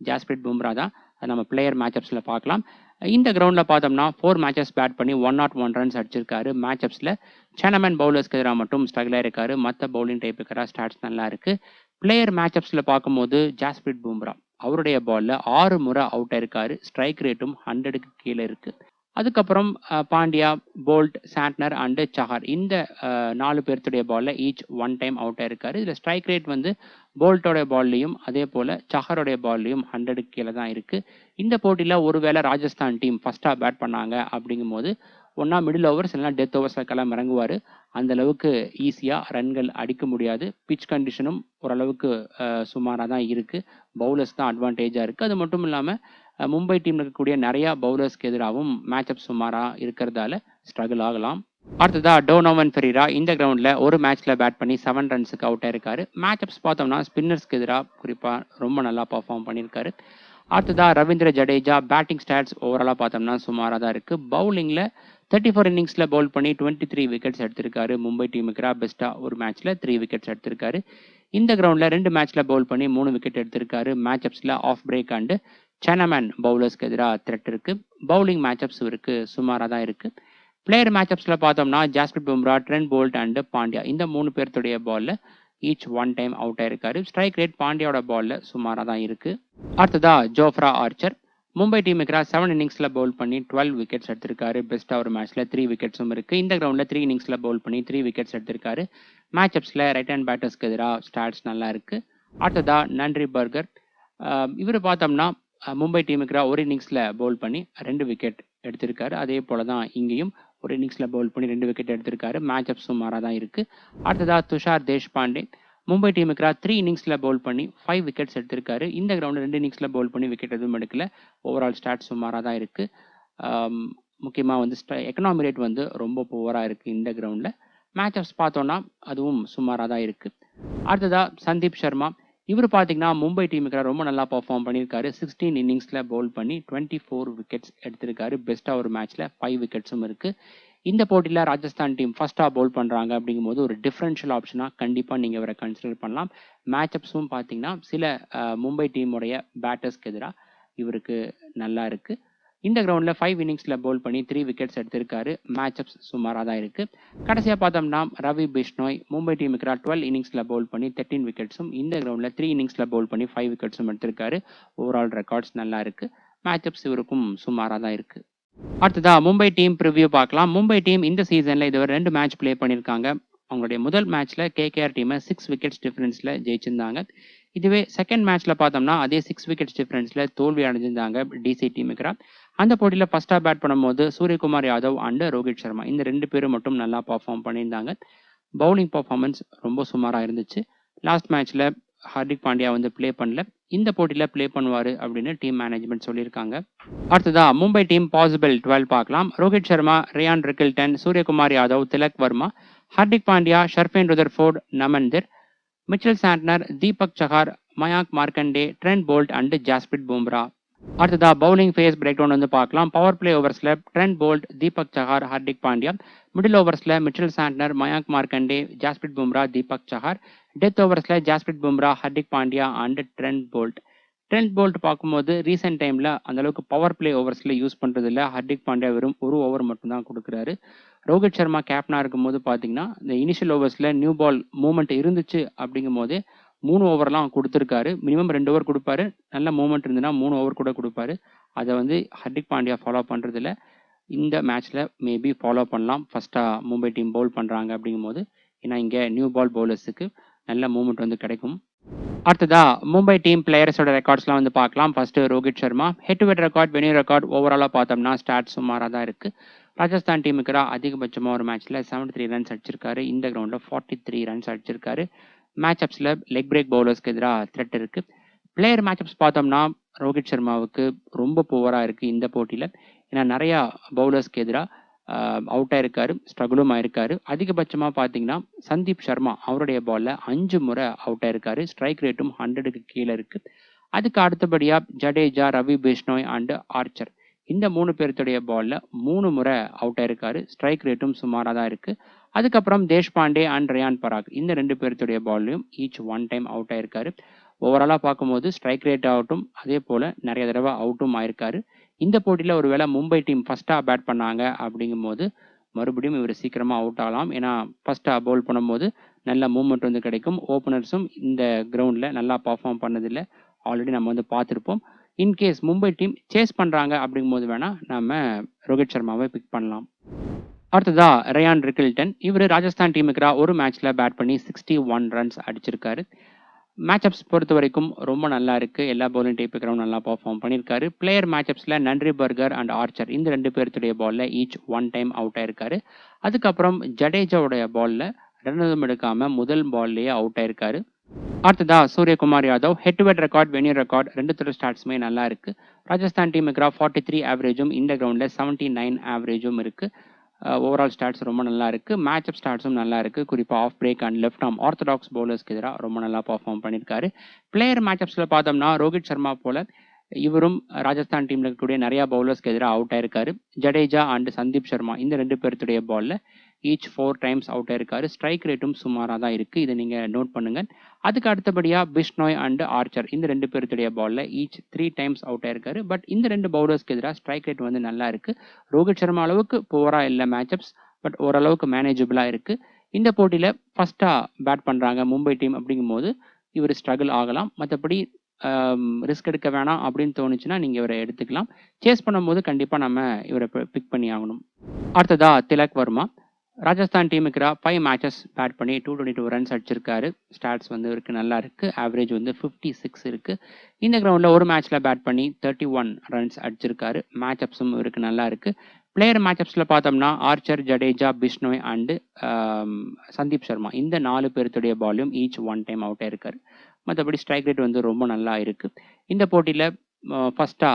ஜாஸ்பிரிட் பும்ரா தான். அது நம்ம பிளேயர் மேட்ச் அப்ஸ்ல பார்க்கலாம். இந்த கிரவுண்ட்ல பார்த்தோம்னா 4 மேட்சஸ் பேட் பண்ணி 101 ரன்ஸ் அடிச்சிருக்காரு. மேட்ச் அப்ஸ்ல சைனாமேன் பவுலர்ஸ்க்கு எதிராக மட்டும் ஸ்ட்ரகிள் ஆயிருக்காரு. மற்ற பவுலிங் டைப்புக்கு ஸ்டாட்ஸ் நல்லா இருக்கு. பிளேயர் மேட்ச் அப்ஸ்ல பார்க்கும்போது ஜாஸ்பிரிட் பும்ரா அவருடைய பால்ல 6 முறை அவுட் ஆயிருக்காரு. ஸ்ட்ரைக் ரேட்டும் 100க்கு கீழே இருக்கு. அதுக்கப்புறம் Pandya, Boult, Santner and Chahar இந்த 4 பேர்த்துடைய பால்ல ஈச் 1 டைம் அவுட் ஆயிருக்காரு. இதுல ஸ்ட்ரைக் ரேட் வந்து போல்ட்டோட பால்லையும் அதே போல சஹாரோடைய பால்லையும் 100க்கு கீழே தான் இருக்கு. இந்த போட்டியில ஒருவேளை ராஜஸ்தான் டீம் ஃபர்ஸ்டா பேட் பண்ணாங்க அப்படிங்கும் போது ஒன்னா மிடில் ஓவர்ஸ் இல்லைனா டெத் ஓவர்ஸ்ல களம் இறங்குவாரு. அந்த அளவுக்கு ஈஸியா ரன்கள் அடிக்க முடியாது. பிச் கண்டிஷனும் ஓரளவுக்கு சுமாராக தான் இருக்கு. பவுலர்ஸ் தான் அட்வான்டேஜா இருக்கு. அது மட்டும் இல்லாம மும்பை டீம்ல இருக்கக்கூடிய நிறைய பவுலர்ஸ்க்கு எதிராகவும் மேட்ச் அப் சுமாரா இருக்கிறதால ஸ்ட்ரகிள் ஆகலாம். அடுத்ததா டோனோவன் ஃபெரீரா. இந்த கிரவுண்ட்ல ஒரு மேட்ச்ல பேட் பண்ணி 7 ரன்ஸுக்கு அவுட் ஆயிருக்காரு. மேட்ச் அப்ஸ் பார்த்தோம்னா ஸ்பின்னர்ஸ்க்கு எதிராக குறிப்பா ரொம்ப நல்லா பர்ஃபார்ம் பண்ணியிருக்காரு. அடுத்ததா ரவீந்திர ஜடேஜா. பேட்டிங் ஸ்டாட்ஸ் ஓவராலா பார்த்தோம்னா சுமாராக தான் இருக்கு. பவுலிங்ல 34 இன்னிங்ஸ்ல பவுல் பண்ணி 23 விக்கெட்ஸ் எடுத்திருக்காரு. மும்பை டீமுக்கு பெஸ்டா ஒரு மேட்ச்ல 3 விக்கெட்ஸ் எடுத்திருக்காரு. இந்த கிரவுண்ட்ல 2 மேட்ச்ல பவுல் பண்ணி 3 விக்கெட் எடுத்திருக்காரு. மேட்ச் அப்ஸ்ல ஆஃப் பிரேக் அண்ட் சைனாமேன் பவுலர்ஸ்க்கு எதிராக த்ரெட் இருக்கு. பவுலிங் மேட்ச் அப்ஸ் இருக்கு சுமாராக தான் இருக்கு. பிளேயர் மேட்ச் அப்ஸ்ல பார்த்தோம்னா Jasprit Bumrah, Trent Boult and Pandya இந்த 3 பேர்த்துடைய பால்ல ஈச் 1 டைம் அவுட் ஆயிருக்காரு. ஸ்ட்ரைக் ரேட் பாண்டியாவோட பால்ல சுமாராக தான் இருக்கு. அடுத்ததா ஜோஃப்ரா ஆர்ச்சர். மும்பை டீமுக்கு 7 இன்னிங்ஸ்ல பவுல் பண்ணி 12 விக்கெட்ஸ் எடுத்திருக்காரு. பெஸ்டா ஒரு மேட்ச்ல 3 விக்கெட்ஸும் இருக்கு. இந்த கிரவுண்ட்ல 3 இன்னிங்ஸ்ல பவுல் பண்ணி 3 விக்கெட்ஸ் எடுத்திருக்காரு. மேட்ச் அப்ஸ்ல ரைட் ஹேண்ட் பேட்டர்ஸ்க்கு எதிராக ஸ்டாட்ஸ் நல்லா இருக்கு. அடுத்ததா நன்றி பர்கர். இவர் பார்த்தோம்னா மும்பை டீமுக்கு ஒரு இன்னிங்ஸ்ல பவுல் பண்ணி 2 விக்கெட் எடுத்திருக்காரு. அதே போல தான் இங்கேயும் ஒரு இன்னிங்ஸ்ல பவுல் பண்ணி 2 விக்கெட் எடுத்திருக்காரு. மேட்ச் அப் சுமாராக தான் இருக்கு. அடுத்ததா துஷார் தேஷ்பாண்டே. மும்பை டீமுக்கு 3 இன்னிங்ஸ்ல பவுல் பண்ணி 5 விக்கெட்ஸ் எடுத்திருக்காரு. இந்த கிரவுண்ட் 2 இன்னிங்ஸ்ல பவுல் பண்ணி விக்கெட் எதுவும் எடுக்கல. ஓவரால் ஸ்டாட் சுமாராக தான் இருக்கு. முக்கியமா வந்து எக்கனாமி ரேட் வந்து ரொம்ப புவரா இருக்கு இந்த கிரவுண்ட்ல. மேட்ச் அப்ஸ் பார்த்தோம்னா அதுவும் சுமாராக தான் இருக்கு. அடுத்ததா சந்தீப் சர்மா. இவர் பார்த்தீங்கன்னா மும்பை டீமுக்கு ரொம்ப நல்லா பர்ஃபார்ம் பண்ணியிருக்காரு. 16 இன்னிங்ஸ்ல பவுல் பண்ணி 24 விக்கெட்ஸ் எடுத்திருக்காரு. பெஸ்டா ஒரு மேட்ச்ல 5 விக்கெட்ஸும் இருக்கு. இந்த போட்டியில ராஜஸ்தான் டீம் ஃபர்ஸ்டா பவுல் பண்றாங்க அப்படிங்கும்போது ஒரு டிஃபரன்ஷியல் ஆப்ஷனா கண்டிப்பா நீங்க இவரை கன்சிடர் பண்ணலாம். மேட்ச் அப்ஸும் பார்த்தீங்கன்னா சில மும்பை டீமுடைய பேட்டர்ஸ்க்கு எதிராக இவருக்கு நல்லா இருக்கு. இந்த கிரவுண்ட்ல 5 இன்னிங்ஸ்ல பவுல் பண்ணி 3 விக்கெட்ஸ் எடுத்திருக்காரு. மேட்ச் அப்ஸ் சுமாராக தான் இருக்கு. கடைசியா பார்த்தோம்னா ரவி பிஷ்னோய். மும்பை டீமுக்கு 12 இன்னிங்ஸ்ல பவுல் பண்ணி 13 விக்கெட்ஸும் இந்த கிரவுண்ட்ல 3 இன்னிங்ஸ்ல பவுல் பண்ணி 5 விக்கெட்ஸும் எடுத்திருக்காரு. ஓவரால் ரெக்கார்ட்ஸ் நல்லா இருக்கு. மேட்ச் அப்ஸ் இவருக்கும் சுமாராக தான் இருக்கு. அடுத்ததா மும்பை டீம் ப்ரிவ்யூ பார்க்கலாம். மும்பை டீம் இந்த சீசன்ல இதுவரை 2 மேட்ச் பிளே பண்ணியிருக்காங்க. அவங்களுடைய முதல் மேட்ச்ல கேகேஆர் டீமை 6 விக்கெட்ஸ் டிஃபரன்ஸ்ல ஜெயிச்சிருந்தாங்க. இதுவே செகண்ட் மேட்ச்ல பார்த்தோம்னா அதே 6 விக்கெட்ஸ் டிஃபரன்ஸ்ல தோல்வி அடைஞ்சிருந்தாங்க டிசி டீமுக்கு. அந்த போட்டியில ஃபர்ஸ்டா பேட் பண்ணும்போது சூரியகுமார் யாதவ் அண்ட் ரோஹித் சர்மா இந்த 2 பேரும் மட்டும் நல்லா பர்ஃபார்ம் பண்ணியிருந்தாங்க. பவுலிங் பர்ஃபார்மன்ஸ் ரொம்ப சுமாராக இருந்துச்சு. லாஸ்ட் மேட்ச்ல ஹார்திக் பாண்டியா வந்து பிளே பண்ணல. இந்த போட்டியில பிளே பண்ணுவாரு அப்படின்னு டீம் மேனேஜ்மெண்ட் சொல்லியிருக்காங்க. அடுத்ததா மும்பை டீம் பாசிபிள் 12 பார்க்கலாம். Rohit Sharma, Ryan Rickelton, Suryakumar Yadav, Tilak Varma, Hardik Pandya, Sherfane Rutherford, Naman Dhir, Mitchell Santner, Deepak Chahar, Mayank Markande, Trent Boult and Jasprit Bumrah. அடுத்ததா பவுலிங் ஃபேஸ் பிரேக் டவுன் வந்து பார்க்கலாம். பவர் பிளே ஓவர்ஸ்ல Trent Boult, Deepak Chahar, Hardik Pandya. Middle ஓவர்ஸ்ல Mitchell Santner, Mayank Markande, Jasprit Bumrah, Deepak Chahar. Death ஓவர்ஸ்ல Jasprit Bumrah, Hardik Pandya and Trent Boult. Trent Boult பார்க்கும்போது ரீசெண்ட் டைம்ல அந்த அளவுக்கு பவர் பிளே ஓவர்ஸ்ல யூஸ் பண்றது இல்ல. ஹர்திக் பாண்டியா வெறும் ஒரு ஓவர் மட்டும் தான் கொடுக்குறாரு. ரோஹித் சர்மா கேப்டனா இருக்கும்போது பார்த்தீங்கன்னா, இந்த இனிஷியல் ஓவர்ஸ்ல நியூ பால் மூவ்மெண்ட் இருந்துச்சு அப்படிங்கும்போதே 3 ஓவர்லாம் குடுத்திருக்காரு. மினிமம் 2 ஓவர் குடுப்பாரு. நல்ல மூவ்மெண்ட் இருந்ததுன்னா 3 ஓவர் கூட குடுப்பாரு. அத வந்து ஹர்திக் பாண்டியா ஃபாலோ பண்றதில்ல. இந்த மேட்ச்ல மேபி ஃபாலோ பண்ணலாம். ஃபர்ஸ்ட்டா மும்பை டீம் பவுல் பண்றாங்க அப்படிங்கும்போது. ஏன்னா இங்க நியூ பால் பவுலர்ஸுக்கு நல்ல மூவ்மெண்ட் வந்து கிடைக்கும். அடுத்ததா மும்பை டீம் பிளேயர்ஸோட ரெக்கார்ட்ஸ்லாம் வந்து பார்க்கலாம். First Rohit Sharma head to head record, venue record ஓவராலா பார்த்தோம்னா ஸ்டாட்ஸ் சுமாரா தான் இருக்கு. ராஜஸ்தான் டீமுக்கு அதிகபட்சமா ஒரு மேட்ச்ல 73 ரன்ஸ் அடிச்சிருக்காரு. இந்த கிரவுண்ட்ல 43 ரன்ஸ் அடிச்சிருக்காரு. மேட்ச் அப்ஸ்ல லெக் பிரேக் பவுலர்ஸ்க்கு எதிராக த்ரெட் இருக்கு. பிளேயர் மேட்ச் அப்ஸ் பார்த்தோம்னா ரோஹித் சர்மாவுக்கு ரொம்ப புவரா இருக்கு இந்த போட்டியில. ஏன்னா நிறைய பவுலர்ஸ்க்கு எதிராக அவுட் ஆயிருக்காரு, ஸ்ட்ரகிளும் ஆயிருக்காரு. அதிகபட்சமா பார்த்தீங்கன்னா சந்தீப் சர்மா அவருடைய பால்ல 5 முறை அவுட் ஆயிருக்காரு. ஸ்ட்ரைக் ரேட்டும் 100க்கு கீழே இருக்கு. அதுக்கு அடுத்தபடியா ஜடேஜா, ரவி பிஷ்னோய் அண்ட் ஆர்ச்சர் இந்த 3 பேர்த்துடைய பால்ல 3 முறை அவுட் ஆயிருக்காரு. ஸ்ட்ரைக் ரேட்டும் சுமாரா தான் இருக்கு. அதுக்கப்புறம் தேஷ்பாண்டே அண்ட் ரயான் பராக் இந்த 2 பேர்த்துடைய பால்லையும் ஈச் 1 டைம் அவுட் ஆயிருக்காரு. ஓவராலா பார்க்கும்போது ஸ்ட்ரைக் ரேட் ஆகட்டும், அதே போல நிறைய தடவை அவுட்டும் ஆயிருக்காரு. இந்த போட்டியில ஒருவேளை மும்பை டீம் ஃபர்ஸ்டா பேட் பண்ணாங்க அப்படிங்கும்போது மறுபடியும் இவர் சீக்கிரமா அவுட் ஆகலாம். ஏன்னா ஃபர்ஸ்டா பவுல் பண்ணும்போது நல்ல மூவ்மெண்ட் வந்து கிடைக்கும். ஓப்பனர்ஸும் இந்த கிரவுண்ட்ல நல்லா பர்ஃபார்ம் பண்ணதில்லை. ஆல்ரெடி நம்ம வந்து பார்த்துருப்போம். இன்கேஸ் மும்பை டீம் சேஸ் பண்றாங்க அப்படிங்கும்போது வேணா நம்ம ரோஹித் சர்மாவை பிக் பண்ணலாம். அடுத்ததா ரயான் ரிக்கில்டன். இவர் ராஜஸ்தான் டீமுக்கு ஒரு மேட்ச்ல பேட் பண்ணி 61 ரன்ஸ் அடிச்சிருக்காரு. மேட்ச் அப்ஸ் பொறுத்த வரைக்கும் ரொம்ப நல்லா இருக்கு. எல்லா பவுலிங் டைப்புக்கும் நல்லா பர்ஃபார்ம் பண்ணியிருக்காரு. பிளேயர் மேட்ச் அப்ஸ்ல நன்றி பர்கர் அண்ட் ஆர்ச்சர் இந்த 2 பேர்த்துடைய பால்ல ஈச் 1 டைம் அவுட் ஆயிருக்காரு. அதுக்கப்புறம் ஜடேஜாவுடைய பால்ல ரன் எதுவும் எடுக்காம முதல் பால்லேயே அவுட் ஆயிருக்காரு. அடுத்ததா Suryakumar Yadav head to head record, venue record 2 ஸ்டாட்ஸுமே நல்லா இருக்கு. ராஜஸ்தான் டீமுக்கு 43 ஆவரேஜும் இந்த கிரவுண்ட்ல 79 ஆவரேஜும் இருக்கு. ஓவரால் ஸ்டாட்ஸ் ரொம்ப நல்லா இருக்கு. மேட்ச் அப் ஸ்டாட்ஸும் நல்லா இருக்கு. குறிப்பா off break and left arm orthodox பவுலர்ஸ்க்கு எதிராக ரொம்ப நல்லா பர்ஃபார்ம் பண்ணியிருக்காரு. பிளேயர் மேட்ச் அப்ஸ்ல பார்த்தோம்னா ரோஹித் சர்மா போல இவரும் ராஜஸ்தான் டீம்ல இருக்கக்கூடிய நிறைய பவுலர்ஸ்க்கு எதிராக அவுட் ஆயிருக்காரு. ஜடேஜா அண்ட் சந்தீப் சர்மா இந்த 2 பேர்த்துடைய பால்ல ஈச் 4 டைம்ஸ் அவுட் ஆயிருக்காரு. ஸ்ட்ரைக் ரேட்டும் சுமாரா தான் இருக்கு. இதை நீங்க நோட் பண்ணுங்க. அதுக்கு அடுத்தபடியா பிஷ்னோய் அண்ட் ஆர்ச்சர் இந்த 2 பேர்த்துடைய பால்ல ஈச் 3 டைம்ஸ் அவுட் ஆயிருக்காரு. பட் இந்த 2 பவுலர்ஸ்க்கு எதிராக ஸ்ட்ரைக் ரேட் வந்து நல்லா இருக்கு. ரோஹித் சர்மா அளவுக்கு புவரா இல்லை மேட்ச் அப்ஸ், பட் ஓரளவுக்கு மேனேஜபிளா இருக்கு. இந்த போட்டியில ஃபர்ஸ்டா பேட் பண்றாங்க மும்பை டீம் அப்படிங்கும்போது இவர் ஸ்ட்ரகிள் ஆகலாம். மற்றபடி ரிஸ்க் எடுக்க வேணாம் அப்படின்னு தோணுச்சுன்னா நீங்க இவரை எடுத்துக்கலாம். சேஸ் பண்ணும்போது கண்டிப்பா நம்ம இவரை பிக் பண்ணி ஆகணும். அடுத்ததா திலக் வர்மா. ராஜஸ்தான் டீமுக்கு 5 மேட்சஸ் பேட் பண்ணி 222 ரன்ஸ் அடிச்சிருக்காரு. ஸ்டாட்ஸ் வந்து இவருக்கு நல்லா இருக்கு. ஆவரேஜ் வந்து 56 இருக்கு. இந்த கிரவுண்ட்ல ஒரு மேட்ச்ல பேட் பண்ணி 31 ரன்ஸ் அடிச்சிருக்காரு. மேட்ச் அப்ஸும் இவருக்கு நல்லா இருக்கு. பிளேயர் மேட்ச் அப்ஸ்ல பார்த்தோம்னா ஆர்ச்சர், ஜடேஜா, பிஷ்னோய் அண்ட் சந்தீப் சர்மா இந்த 4 பேர்த்துடைய பாலையும் ஈச் 1 டைம் அவுட் ஆயிருக்காரு. மற்றபடி ஸ்ட்ரைக் ரேட் வந்து ரொம்ப நல்லா இருக்கு. இந்த போட்டியில ஃபர்ஸ்டா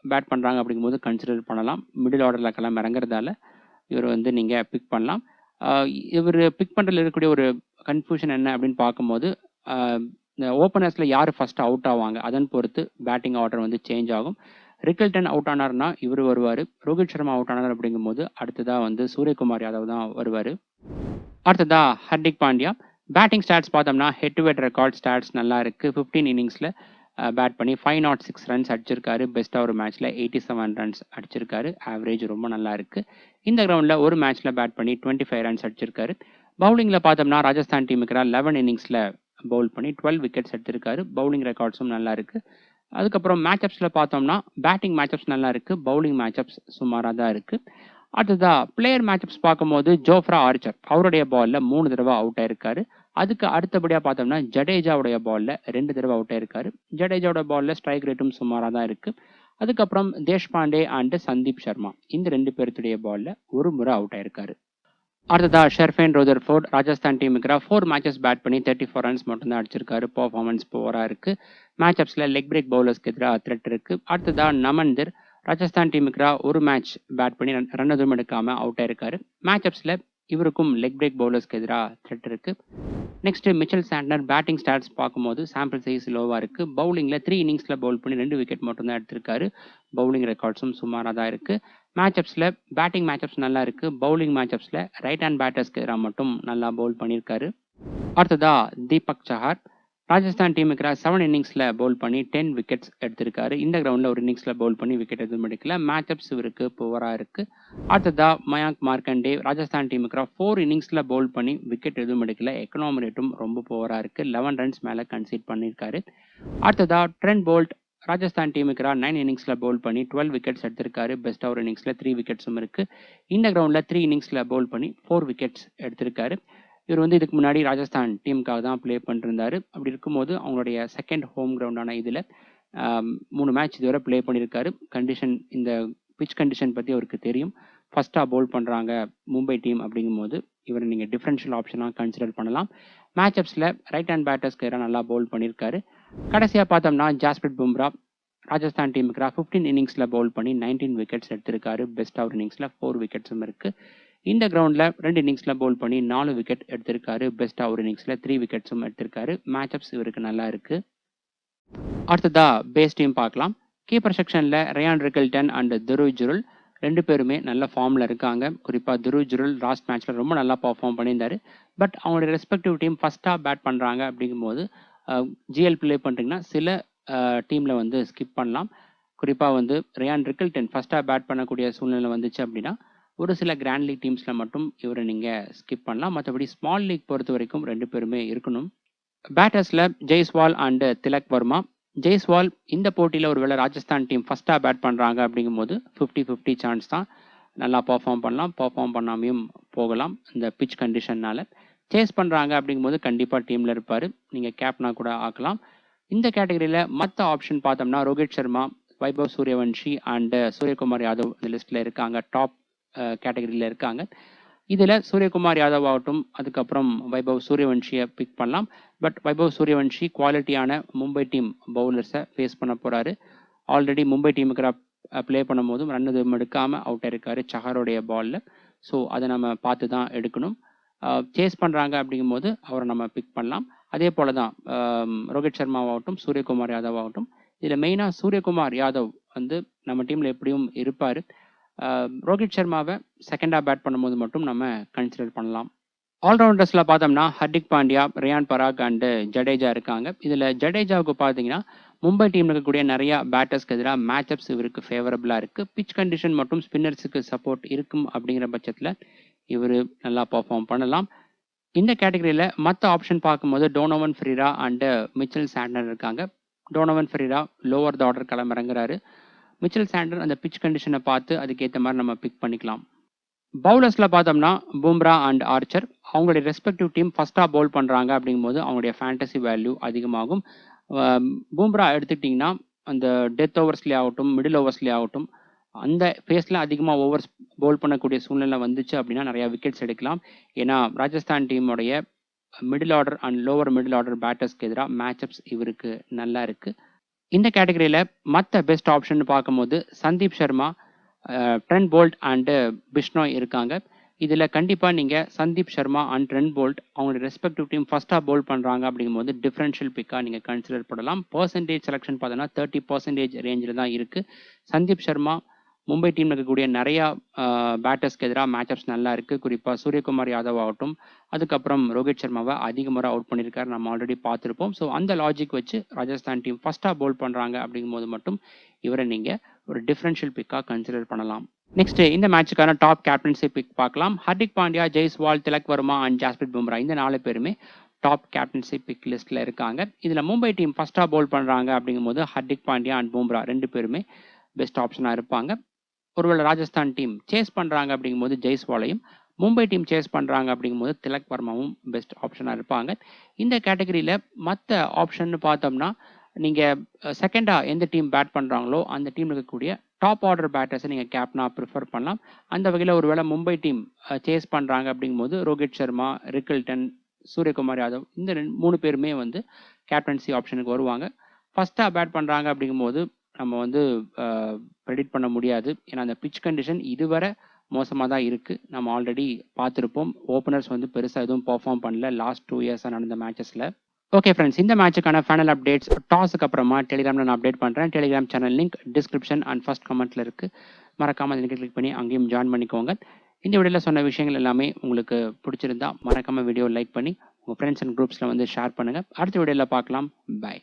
பேட் பண்றாங்க அப்படிங்கும்போது கன்சிடர் பண்ணலாம். மிடில் ஆர்டர்ல கிளம்ப இறங்குறதால இவர் வந்து நீங்க பிக் பண்ணலாம். இவர் பிக் பண்றதுல இருக்கக்கூடிய ஒரு கன்ஃபியூஷன் என்ன அப்படின்னு பார்க்கும்போது இந்த ஓப்பனர்ஸ்ல யார் ஃபர்ஸ்ட் அவுட் ஆவாங்க அதன் பொறுத்து பேட்டிங் ஆர்டர் வந்து சேஞ்ச் ஆகும். ரிக்கில்டன் அவுட் ஆனார்னா இவர் வருவார். ரோஹித் சர்மா அவுட் ஆனார் அப்படிங்கும்போது அடுத்ததா வந்து சூரியகுமார் யாதவ் தான் வருவார். அடுத்ததா ஹர்திக் பாண்டியா. பேட்டிங் ஸ்டாட்ஸ் பார்த்தோம்னா head to head record stats நல்லா இருக்கு. 15 இன்னிங்ஸ்ல பேட் பண்ணி 506 ரன்ஸ் அடிச்சிருக்காரு. பெஸ்ட்டாக ஒரு மேட்ச்ல 87 ரன்ஸ் அடிச்சிருக்காரு. ஆவரேஜ் ரொம்ப நல்லா இருக்கு. இந்த கிரவுண்ட்ல ஒரு மேட்ச்ல பேட் பண்ணி 25 ரன்ஸ் அடிச்சிருக்காரு. பவுலிங்ல பார்த்தோம்னா ராஜஸ்தான் டீமுக்கு 11 இன்னிங்ஸ்ல பவுல் பண்ணி 12 விக்கெட்ஸ் எடுத்திருக்காரு. பவுலிங் ரெக்கார்ட்ஸும் நல்லா இருக்கு. அதுக்கப்புறம் மேட்ச் அப்ஸ்ல பார்த்தோம்னா பேட்டிங் மேட்ச் அப்ஸ் நல்லா இருக்கு. பவுலிங் மேட்ச் அப்ஸ் சுமாராக தான் இருக்கு. அடுத்ததா பிளேயர் மேட்ச் அப்ஸ் பார்க்கும்போது ஜோஃப்ரா ஆர்ச்சர் அவருடைய பால்ல 3 தடவை அவுட் ஆயிருக்காரு. அதுக்கு அடுத்தபடியா பார்த்தோம்னா ஜடேஜாவுடைய பால்ல 2 தடவை அவுட் ஆயிருக்காரு. ஜடேஜாவோட பால்ல ஸ்ட்ரைக் ரேட்டும் சுமாரா தான் இருக்கு. அதுக்கப்புறம் தேஷ்பாண்டே அண்ட் சந்தீப் சர்மா இந்த 2 பேர்த்துடைய பால்ல ஒரு முறை அவுட் ஆயிருக்காரு. அடுத்ததா ஷெர்ஃபேன் ரோதர்ஃபோர்ட் ராஜஸ்தான் டீமுக்கு 4 மேட்சஸ் பேட் பண்ணி 34 ரன்ஸ் மட்டும் தான் அடிச்சிருக்காரு. பர்ஃபார்மன்ஸ் புவரா இருக்கு. மேட்ச் அப்ஸ்ல லெக் பிரேக் பவுலர்ஸ்க்கு எதிராக த்ரெட் இருக்கு. அடுத்ததா நமன்தர் ராஜஸ்தான் டீமுக்கு ஒரு மேட்ச் பேட் பண்ணி ரன் எதுவும் எடுக்காம அவுட் ஆயிருக்காரு. மேட்ச் அப்ஸ்ல இவருக்கும் லெக் பிரேக் பவுலர்ஸ்க்கு எதிராக த்ரெட் இருக்கு. Next Mitchell Santner batting stats பார்க்கும்போது சாம்பிள் சைஸ் லோவா இருக்கு. பவுலிங்ல 3 இன்னிங்ஸ்ல பவுல் பண்ணி 2 விக்கெட் மட்டும் தான் எடுத்திருக்காரு. பவுலிங் ரெக்கார்ட்ஸும் சுமாராக தான் இருக்கு. மேட்ச் அப்ஸ்ல பேட்டிங் மேட்ச் அப்ஸ் நல்லா இருக்கு. பவுலிங் மேட்ச் அப்ஸ்ல ரைட் ஹேண்ட் பேட்டர்ஸ்க்கு எதிராக மட்டும் நல்லா பவுல் பண்ணியிருக்காரு. அடுத்ததா தீபக் சஹார் ராஜஸ்தான் டீமுக்கு 7 இன்னிங்ஸில் பவுல் பண்ணி 10 விக்கெட்ஸ் எடுத்திருக்காரு. இந்த கிரவுண்டில் ஒரு இன்னிங்ஸில் பவுல் பண்ணி விக்கெட் எதுவும் எடுக்கல. மேட்சப்ஸ் இவருக்கு புவராக இருக்குது. அடுத்ததா மயாங்க் மார்க்கண்டே ராஜஸ்தான் டீமுக்கு 4 இன்னிங்ஸில் பவுல் பண்ணி விக்கெட் எதுவும் எடுக்கல. எக்கனாமி ரேட்டும் ரொம்ப புவராக இருக்குது. 11 ரன்ஸ் மேலே கன்சீட் பண்ணியிருக்காரு. அடுத்ததா ட்ரெண்ட் போல்ட் ராஜஸ்தான் டீமுக்கு 9 இன்னிங்ஸில் பவுல் பண்ணி 12 விக்கெட்ஸ் எடுத்திருக்காரு. பெஸ்ட் ஓவர் இன்னிங்ஸில் 3 விக்கெட்ஸும் இருக்குது. இந்த கிரவுண்டில் 3 இன்னிங்ஸில் பவுல் பண்ணி 4 விக்கெட்ஸ் எடுத்திருக்காரு. இவர் வந்து இதுக்கு முன்னாடி ராஜஸ்தான் டீமுக்காக தான் ப்ளே பண்ணிருந்தாரு. அப்படி இருக்கும்போது அவங்களுடைய செகண்ட் ஹோம் கிரவுண்டான இதில் 3 மேட்ச் இதுவரை ப்ளே பண்ணியிருக்காரு. கண்டிஷன் இந்த பிச் கண்டிஷன் பற்றி அவருக்கு தெரியும். ஃபஸ்ட்டாக பவுல் பண்ணுறாங்க மும்பை டீம் அப்படிங்கும்போது இவரை நீங்கள் டிஃப்ரென்ஷியல் ஆப்ஷனாக கன்சிடர் பண்ணலாம். மேட்சப்ஸில் ரைட் ஹேண்ட் பேட்டர்ஸ்க்கு நல்லா பவுல் பண்ணியிருக்காரு. கடைசியாக பார்த்தோம்னா ஜாஸ்பிரிட் பும்ரா ராஜஸ்தான் டீமுக்கு 15 இன்னிங்ஸில் பவுல் பண்ணி 19 விக்கெட்ஸ் எடுத்திருக்காரு. பெஸ்ட் ஓவர் இன்னிங்ஸில் 4 விக்கெட்ஸும் இருக்குது. இந்த கிரவுண்டில் 2 இன்னிங்ஸில் பவுல் பண்ணி 4 விக்கெட் எடுத்திருக்காரு. பெஸ்ட் ஓவர் இன்னிங்ஸில் 3 விக்கெட்ஸும் எடுத்திருக்காரு. மேட்சப்ஸ் இவருக்கு நல்லா இருக்குது. அடுத்ததா பேஸ் டீம் பார்க்கலாம். கீப்பர் செக்ஷனில் rayon Rickelton and Dhruv Jurel 2 பேருமே நல்ல ஃபார்மில் இருக்காங்க. குறிப்பாக துருவ் ஜுரல் லாஸ்ட் மேட்ச்சில் ரொம்ப நல்லா பர்ஃபார்ம் பண்ணியிருந்தாரு. பட் அவங்களுடைய ரெஸ்பெக்டிவ் டீம் ஃபஸ்ட்டாக பேட் பண்ணுறாங்க அப்படிங்கும்போது ஜிஎல் ப்ளே பண்ணுறீங்கன்னா சில டீமில் வந்து ஸ்கிப் பண்ணலாம். குறிப்பாக வந்து ரயான் ரிக்கல்டன் ஃபஸ்ட்டாக பேட் பண்ணக்கூடிய சூழ்நிலை வந்துச்சு அப்படின்னா ஒரு சில கிராண்ட் லீக் டீம்ஸில் மட்டும் இவரை நீங்கள் ஸ்கிப் பண்ணலாம். மற்றபடி ஸ்மால் லீக் பொறுத்த வரைக்கும் 2 பேருமே இருக்கணும். பேட்டர்ஸில் ஜெய்ஸ்வால் அண்ட் திலக் வர்மா. ஜெய்ஸ்வால் இந்த போட்டியில் ஒருவேளை ராஜஸ்தான் டீம் ஃபஸ்ட்டாக பேட் பண்ணுறாங்க அப்படிங்கும்போது 50-50 சான்ஸ் தான். நல்லா பர்ஃபார்ம் பண்ணலாம், பர்ஃபார்ம் பண்ணாமையும் போகலாம் இந்த பிச் கண்டிஷன்னால். சேஸ் பண்ணுறாங்க அப்படிங்கும்போது கண்டிப்பாக டீமில் இருப்பார். நீங்கள் கேப்னா கூட ஆக்கலாம். இந்த கேட்டகரியில் மற்ற ஆப்ஷன் பார்த்தோம்னா ரோஹித் சர்மா, வைபவ் சூரியவன்ஷி அண்ட் சூரியகுமார் யாதவ் இந்த லிஸ்ட்டில் இருக்காங்க. டாப் கேட்டகரியில் இருக்காங்க. இதில் சூரியகுமார் யாதவ் ஆகட்டும், அதுக்கப்புறம் வைபவ் சூரியவன்ஷியை பிக் பண்ணலாம். பட் வைபவ் சூரியவன்ஷி குவாலிட்டியான மும்பை டீம் பவுலர்ஸை ஃபேஸ் பண்ண போகிறாரு. ஆல்ரெடி மும்பை டீமுக்கு ப்ளே பண்ணும்போதும் ரன் எதுவும் எடுக்காமல் அவுட் ஆயிருக்காரு சஹாரோடைய பாலில். ஸோ அதை நம்ம பார்த்து தான் எடுக்கணும். சேஸ் பண்ணுறாங்க அப்படிங்கும்போது அவரை நம்ம பிக் பண்ணலாம். அதே போல தான் ரோஹித் சர்மாவாகட்டும், சூரியகுமார் யாதவ் ஆகட்டும். இதில் மெயினாக சூரியகுமார் யாதவ் வந்து நம்ம டீமில் எப்படியும் இருப்பார். ரோஹித் சர்மாவை செகண்டாக பேட் பண்ணும்போது மட்டும் நம்ம கன்சிடர் பண்ணலாம். ஆல்ரவுண்டர்ஸில் பார்த்தோம்னா ஹர்திக் பாண்டியா, ரியான் பராக் அண்டு ஜடேஜா இருக்காங்க. இதில் ஜடேஜாவுக்கு பார்த்தீங்கன்னா மும்பை டீமில் இருக்கக்கூடிய நிறையா பேட்டர்ஸ்க்கு எதிராக மேட்சப்ஸ் இவருக்கு ஃபேவரபுளாக இருக்குது. பிச் கண்டிஷன் மற்றும் ஸ்பின்னர்ஸுக்கு சப்போர்ட் இருக்கும் அப்படிங்கிற பட்சத்தில் இவர் நல்லா பர்ஃபார்ம் பண்ணலாம். இந்த கேட்டகரியில் மற்ற ஆப்ஷன் பார்க்கும்போது Donovan Ferreira and Mitchell Santner இருக்காங்க. Donovan Ferreira lower the order களமிறங்குறாரு. மிச்சல் சாண்டர் அந்த பிச் கண்டிஷனை பார்த்து அதுக்கேற்ற மாதிரி நம்ம பிக் பண்ணிக்கலாம். பவுலர்ஸில் பார்த்தோம்னா பும்ரா அண்ட் ஆர்ச்சர் அவங்களுடைய ரெஸ்பெக்டிவ் டீம் ஃபஸ்ட்டாக பவுல் பண்ணுறாங்க அப்படிங்கும்போது அவங்களுடைய ஃபேண்டசி வேல்யூ அதிகமாகும். பும்ரா எடுத்துக்கிட்டிங்கன்னா அந்த டெத் ஓவர்ஸ்லேயே ஆகட்டும், மிடில் ஓவர்ஸ்லேயே ஆகட்டும், அந்த ஃபேஸில் அதிகமாக ஓவர்ஸ் பவுல் பண்ணக்கூடிய சூழ்நிலை வந்துச்சு அப்படின்னா நிறையா விக்கெட்ஸ் எடுக்கலாம். ஏன்னா ராஜஸ்தான் டீமுடைய middle order and lower middle order பேட்டர்ஸ்க்கு எதிராக மேட்சப்ஸ் இவருக்கு நல்லா இருக்குது. இந்த கேட்டகரியில் மற்ற பெஸ்ட் ஆப்ஷன் பார்க்கும்போது Sandeep Sharma, Trent Boult and Bishnoi இருக்காங்க. இதில் கண்டிப்பாக நீங்கள் Sandeep Sharma and Trent bolt அவங்களுடைய ரெஸ்பெக்டிவ் டீம் ஃபஸ்ட்டாக பவுல் பண்ணுறாங்க அப்படிங்கும்போது டிஃப்ரென்ஷியல் பிக்காக நீங்கள் கன்சிடர் பண்ணலாம். பர்சன்டேஜ் செலெக்ஷன் பார்த்தோன்னா 30% ரேஞ்சில் தான் இருக்குது. சந்தீப் சர்மா மும்பை டீமில் இருக்கக்கூடிய நிறையா பேட்டர்ஸ்க்கு எதிராக மேட்சப்ஸ் நல்லா இருக்குது. குறிப்பாக சூரியகுமார் யாதவ் ஆகட்டும், அதுக்கப்புறம் ரோஹித் சர்மாவை அதிக முறை அவுட் பண்ணியிருக்காரு, நம்ம ஆல்ரெடி பார்த்துருப்போம். ஸோ அந்த லாஜிக் வச்சு ராஜஸ்தான் டீம் ஃபஸ்ட்டாக பவுல் பண்ணுறாங்க அப்படிங்கும்போது மட்டும் இவரை நீங்கள் ஒரு டிஃப்ரென்ஷியல் பிக்காக கன்சிடர் பண்ணலாம். நெக்ஸ்ட் இந்த மேட்சுக்கான டாப் கேப்டன்சி பிக் பார்க்கலாம். ஹர்திக் பாண்டியா, ஜெய்ஸ்வால், திலக் வர்மா அண்ட் ஜாஸ்பிரிட் பும்ரா இந்த 4 பேருமே டாப் கேப்டன்சி பிக் லிஸ்ட்டில் இருக்காங்க. இதில் மும்பை டீம் ஃபஸ்ட்டாக பவுல் பண்ணுறாங்க அப்படிங்கும்போது ஹர்திக் பாண்டியா அண்ட் பும்ரா 2 பேருமே பெஸ்ட் ஆப்ஷனாக இருப்பாங்க. ஒருவேளை ராஜஸ்தான் டீம் சேஸ் பண்ணுறாங்க அப்படிங்கும்போது ஜெய்ஸ்வாலையும், மும்பை டீம் சேஸ் பண்ணுறாங்க அப்படிங்கும்போது திலக் வர்மாவும் பெஸ்ட் ஆப்ஷனாக இருப்பாங்க. இந்த கேட்டகரியில் மற்ற ஆப்ஷன் பார்த்தோம்னா நீங்கள் செகண்டாக எந்த டீம் பேட் பண்ணுறாங்களோ அந்த டீமில் இருக்கக்கூடிய டாப் ஆர்டர் பேட்டர்ஸை நீங்கள் கேப்டனாக ப்ரிஃபர் பண்ணலாம். அந்த வகையில் ஒருவேளை மும்பை டீம் சேஸ் பண்ணுறாங்க அப்படிங்கும்போது ரோஹித் சர்மா, ரிக்கல்டன், சூரியகுமார் யாதவ் இந்த 3 பேருமே வந்து கேப்டன்சி ஆப்ஷனுக்கு வருவாங்க. ஃபஸ்ட்டாக பேட் பண்ணுறாங்க அப்படிங்கும்போது நம்ம வந்து ப்ரெடிக்ட் பண்ண முடியாது. ஏன்னா அந்த பிச் கண்டிஷன் இதுவரை மோசமாக தான் இருக்குது. நம்ம ஆல்ரெடி பார்த்துருப்போம். ஓப்பனர்ஸ் வந்து பெருசாக எதுவும் பர்ஃபார்ம் பண்ணல லாஸ்ட் 2 இயர்ஸாக நடந்த மேட்சஸில். ஓகே ஃப்ரெண்ட்ஸ், இந்த மேட்சுக்கான ஃபைனல் அப்டேட்ஸ் டாஸுக்கு அப்புறமா டெலிகிராமில் நான் அப்டேட் பண்ணுறேன். Telegram channel link description and first கமெண்ட்டில் இருக்குது. மறக்காமல் லிங்க் கிளிக் பண்ணி அங்கேயும் ஜாயின் பண்ணிக்கோங்க. இந்த வீடியோவில் சொன்ன விஷயங்கள் எல்லாமே உங்களுக்கு பிடிச்சிருந்தா மறக்காமல் வீடியோ லைக் பண்ணி உங்கள் ஃப்ரெண்ட்ஸ் அண்ட் குரூப்ஸில் வந்து ஷேர் பண்ணுங்கள். அடுத்த வீடியோவில் பார்க்கலாம். பை.